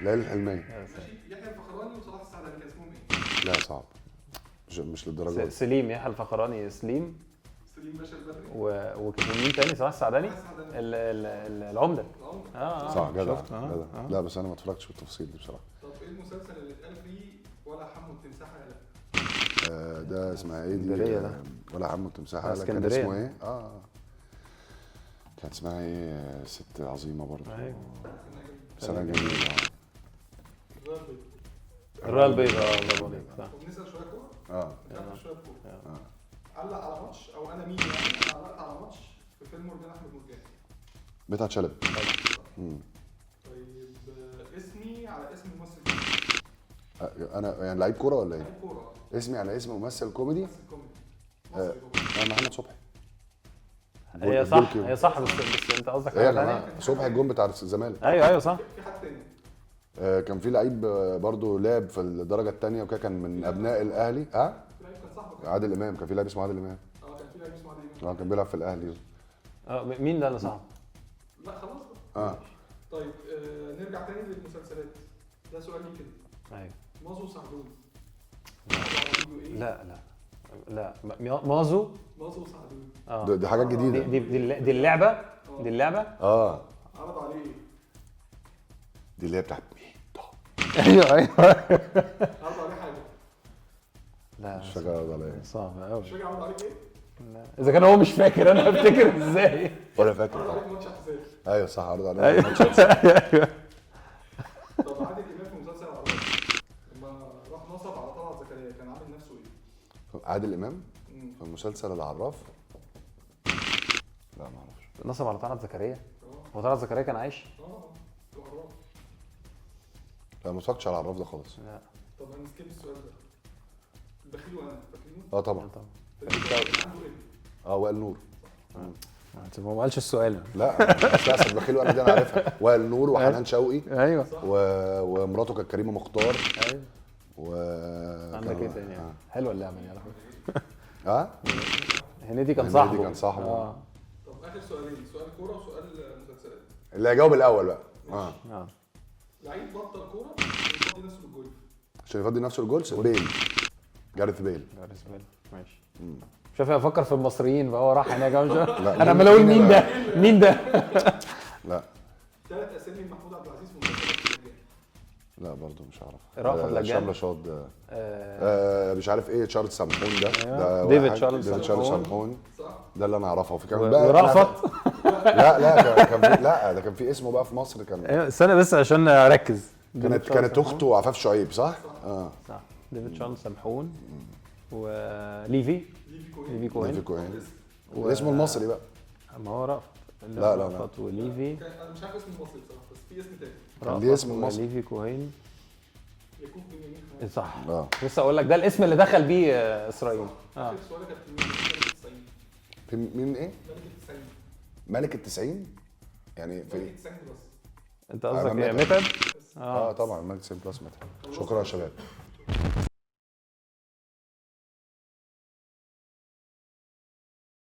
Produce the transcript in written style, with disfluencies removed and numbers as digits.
ليالي الحلميه. ماشي. يحيى الفخراني وصلاح السعداني كان اسمهم ايه؟ لا صعب، مش للدرجه دي. سليم، يحيى الفخراني، سليم. سليم باشا البدري ومين تاني؟ صلاح السعداني. العمده. صح جدع شفت؟ جدع. لا بس انا ما اتفرجتش بالتفصيل دي بصراحه. طب ايه المسلسل اللي اتقال فيه ولا حمو التمساح قالك؟ ده اسمها ايه دي؟ اسكندرية ده. ولا عم التمساح كان اسكندرية. اسمه ايه؟ كانت اسمها ايه؟ ست عظيمه برضه. ايوه. سنه جميله. الريال البيضاء. الله عليك. صح. وبنسال شويه كوره؟ بنسال شويه كوره. علق على ماتش او انا مين يعني علقت على ماتش في فيلم مرجان احمد مرجان. بتاعت شلبي. طيب اسمي على اسم ممثل انا يعني لعيب كوره ولا ايه؟ لعيب كوره. اسمي على اسم ممثل كوميدي. ممثل كوميدي مصري طبعا. انا محمد صبحي. هي صح، هي صح، بس انت قصدك ايه يا حاجه جماعه؟ ثانيه؟ صبحي الجون بتاع الزمالك. ايوه صح. في حد تاني؟ كان في لعيب برضه لعب في الدرجه الثانيه وكده، كان من ابناء الاهلي. في لعيب كان صاحبك. عادل امام. كان في لاعب اسمه عادل امام. كان في لعيب اسمه عادل امام. كان بيلعب في الاهلي. مين ده اللي صح؟ لا خلاص بقى. اه طيب نرجع تاني للمسلسلات. ده سؤال ليك كده. ايوه. مازو سعدون. لا مازو. مازو سعدون. دي حاجات جديده. دي اللعبه. دي اللعبه. عرض عليه ايه؟ دي اللي هي بتاعت ايوه عرض عليه حاجه. لا مش فاكر عرض عليا. صعب قوي. مش فاكر عرض عليك ايه؟ لا اذا كان هو مش فاكر انا هفتكر ازاي؟ ولا عرض فاكر. عليك ماتش احتساب. ايوه صح عرض عليا. ايوه طب عادل امام في مسلسل العراف لما راح نصب على طلعت زكريا كان عامل نفسه ايه؟ عادل امام في مسلسل العراف. لا ما اعرفش. نصب على طلعت زكريا. هو طلعت زكريا كان عايش؟ العراف. لا ما اتفرجتش على العراف ده خالص. لا طب هنسكيب السؤال ده. البخيل وانا فاكرينه؟ طبعا. عنده ايه؟ وائل نور. هو ما قالش السؤال. لا اسف بخيل وانا دي انا عارفها. وائل نور وحنان شوقي. ايوه ومراته كانت كريمه مختار. ايوه. عندك ايه تاني؟ حلوه اللعبه دي على فكره. هنيدي كان هنيدي صاحبه. كان صاحبه. طب اخر سؤالين، سؤال كوره وسؤال مسلسلات. اللي هيجاوب الاول بقى. لعيب بطل كوره يفضي نفسه بالجول. عشان يفضي نفسه الجول. بيل. جاريث بيل. ماشي. شوف افكر في المصريين فهو راح هناك. انا عمال اقول مين ده؟ مين ده؟ لا 3 اسامي محمود عبد العزيز في مسلسل الرجال. لا برضه مش عارف. رأفت لجان. هشام رشاد. مش عارف ايه تشارلز سامحون ده. ديفيد واحد. تشارلز سامحون. صح. ده اللي انا اعرفه. في كان ورأفت. لا كان في ده كان في اسمه بقى في مصر كان. استنى بس عشان اركز. كانت اخته عفاف شعيب صح؟ صح. ديفيد تشارلز سامحون وليفي كوهين. اسمه المصري بقى. ما هو رأفت. لا رأفت وليفي. انا مش عارف اسم المصري بصراحه بس في اسم تاني. كان ليه اسم المصري. ليفي كوهين. يكون بنيامين. صح. اه لسه اقول لك ده الاسم اللي دخل بيه اسرائيل. اخر سؤال كان في ملك 90. في مين ايه؟ ملك 90. ملك ال90 يعني في ملك 90 بلس. انت قصدك متعب. متعب؟ طبعا ملك 90 بلس متعب. شكرا يا شباب.